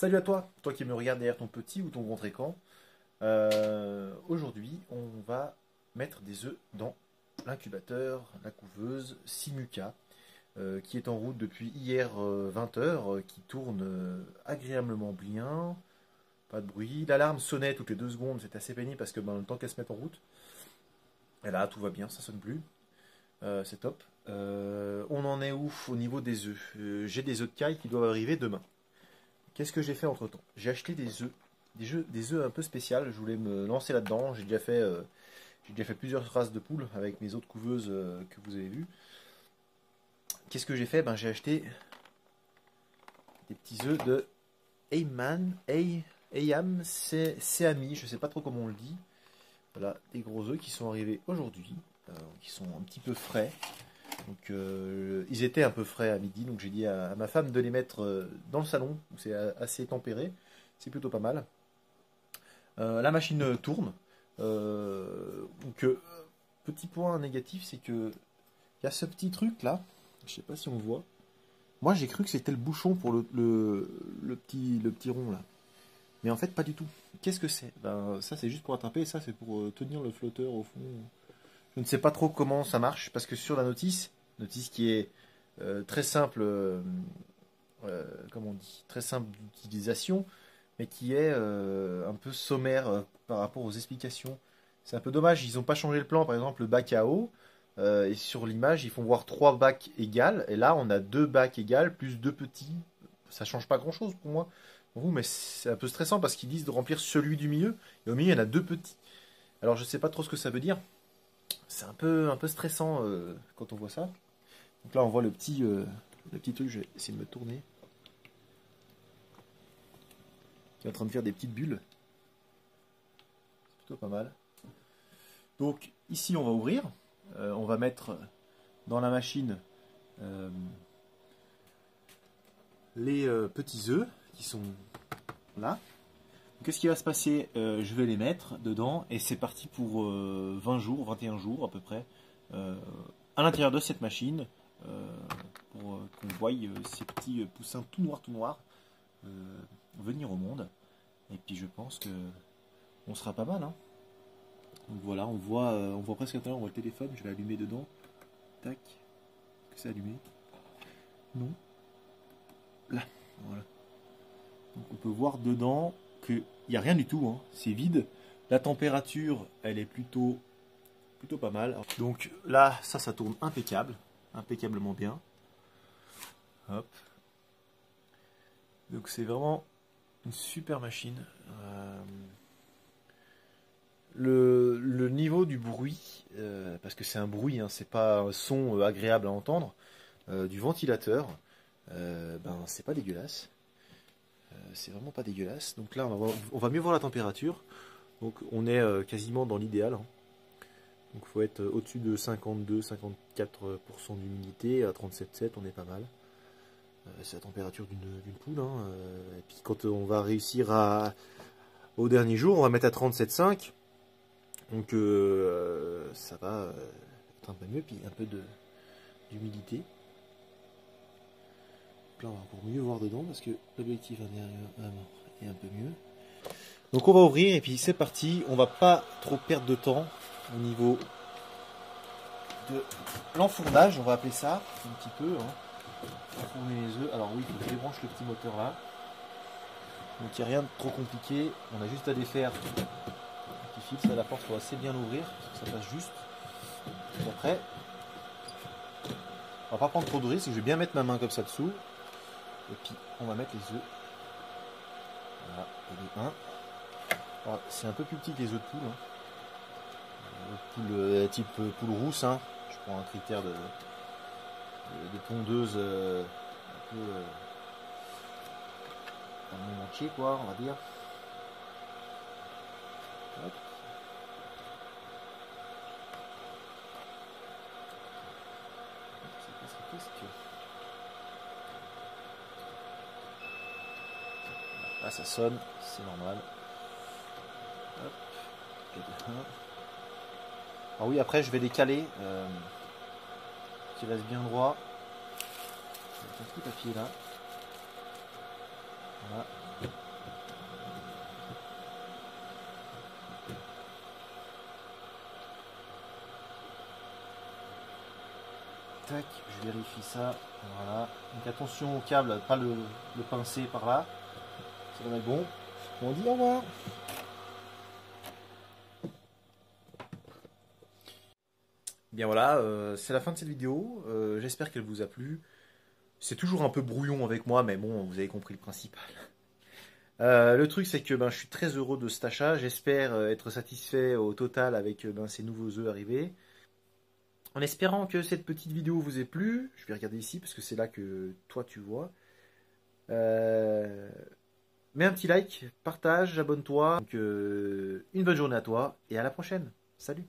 Salut à toi, toi qui me regardes derrière ton petit ou ton grand écran. Aujourd'hui, on va mettre des œufs dans l'incubateur, la couveuse Simuca, qui est en route depuis hier 20 h, qui tourne agréablement bien. Pas de bruit. L'alarme sonnait toutes les 2 secondes, c'est assez pénible parce que le temps qu'elle se mette en route. Et là, tout va bien, ça sonne plus. C'est top. On en est où au niveau des œufs? J'ai des œufs de caille qui doivent arriver demain. Qu'est-ce que j'ai fait entre temps? J'ai acheté des œufs un peu spéciaux. Je voulais me lancer là-dedans. J'ai déjà fait plusieurs races de poules avec mes autres couveuses que vous avez vues. Qu'est-ce que j'ai fait? J'ai acheté des petits œufs de Ayam Seami, je sais pas trop comment on le dit. Voilà, des gros œufs qui sont arrivés aujourd'hui, qui sont un petit peu frais. Donc ils étaient un peu frais à midi, donc j'ai dit à ma femme de les mettre dans le salon, où c'est assez tempéré, c'est plutôt pas mal. La machine tourne. Petit point négatif, c'est que il y a ce petit truc là, je sais pas si on voit. Moi j'ai cru que c'était le bouchon pour le petit rond là. Mais en fait pas du tout. Qu'est-ce que c'est? Ça c'est juste pour attraper, et ça c'est pour tenir le flotteur au fond. Je ne sais pas trop comment ça marche, parce que sur la notice qui est très simple, comment on dit, très simple d'utilisation, mais qui est un peu sommaire par rapport aux explications. C'est un peu dommage, ils n'ont pas changé le plan, par exemple le bac à eau, et sur l'image ils font voir 3 bacs égales, et là on a 2 bacs égales plus 2 petits. Ça change pas grand chose pour moi, pour vous, mais c'est un peu stressant parce qu'ils disent de remplir celui du milieu, et au milieu il y en a 2 petits. Alors je sais pas trop ce que ça veut dire. C'est un peu stressant quand on voit ça. Donc là on voit le petit truc, je vais essayer de me tourner, qui est en train de faire des petites bulles. C'est plutôt pas mal. Donc ici on va ouvrir, on va mettre dans la machine les petits œufs qui sont là. Qu'est-ce qui va se passer? Je vais les mettre dedans et c'est parti pour 20 jours, 21 jours à peu près, à l'intérieur de cette machine, pour qu'on voie ces petits poussins tout noirs venir au monde. Et puis je pense que on sera pas mal, hein. Donc voilà, on voit presque à l'intérieur, on voit le téléphone, je vais allumer dedans. Tac. Est-ce que c'est allumé? Non. Là, voilà. Donc on peut voir dedans qu'il n'y a rien du tout, hein. C'est vide. La température, elle est plutôt pas mal. Donc là, ça tourne impeccablement bien. Hop. Donc c'est vraiment une super machine. Le niveau du bruit, parce que c'est un bruit, hein, c'est pas un son agréable à entendre, du ventilateur, c'est pas dégueulasse. C'est vraiment pas dégueulasse. Donc là, on va mieux voir la température. Donc on est quasiment dans l'idéal, hein. Donc il faut être au-dessus de 52-54% d'humidité. À 37,7, on est pas mal. C'est la température d'une poule, hein. Et puis quand on va réussir au dernier jour, on va mettre à 37,5. Donc ça va être un peu mieux. Puis un peu d'humidité. Là on va encore mieux voir dedans parce que l'objectif est un peu mieux. Donc on va ouvrir et puis c'est parti. On va pas trop perdre de temps au niveau de l'enfournage, on va appeler ça un petit peu, hein. Enfourner les œufs. Alors oui, il faut que je débranche le petit moteur là. Donc il n'y a rien de trop compliqué. On a juste à défaire le petit fil. Ça, la porte, il faut assez bien l'ouvrir parce que ça passe juste. Et après, on va pas prendre trop de risques. Je vais bien mettre ma main comme ça dessous. Et puis on va mettre les œufs. Voilà, et les 1. C'est un peu plus petit que les œufs de poule, hein. Type poule rousse, hein. Je prends un critère de pondeuse un peu dans le monde entier, quoi, on va dire. Hop. Là ça sonne, c'est normal. Hop. Alors oui, après je vais les caler, qui restent bien droit. Avec un petit papier là. Voilà. Tac, je vérifie ça. Voilà. Donc attention au câble, pas le pincer par là. Ça va être bon. On dit au revoir. Bien voilà, c'est la fin de cette vidéo. J'espère qu'elle vous a plu. C'est toujours un peu brouillon avec moi, mais bon, vous avez compris le principal. Le truc, c'est que je suis très heureux de cet achat. J'espère être satisfait au total avec ces nouveaux œufs arrivés. En espérant que cette petite vidéo vous ait plu, je vais regarder ici parce que c'est là que toi tu vois. Mets un petit like, partage, abonne-toi. Donc, une bonne journée à toi et à la prochaine. Salut!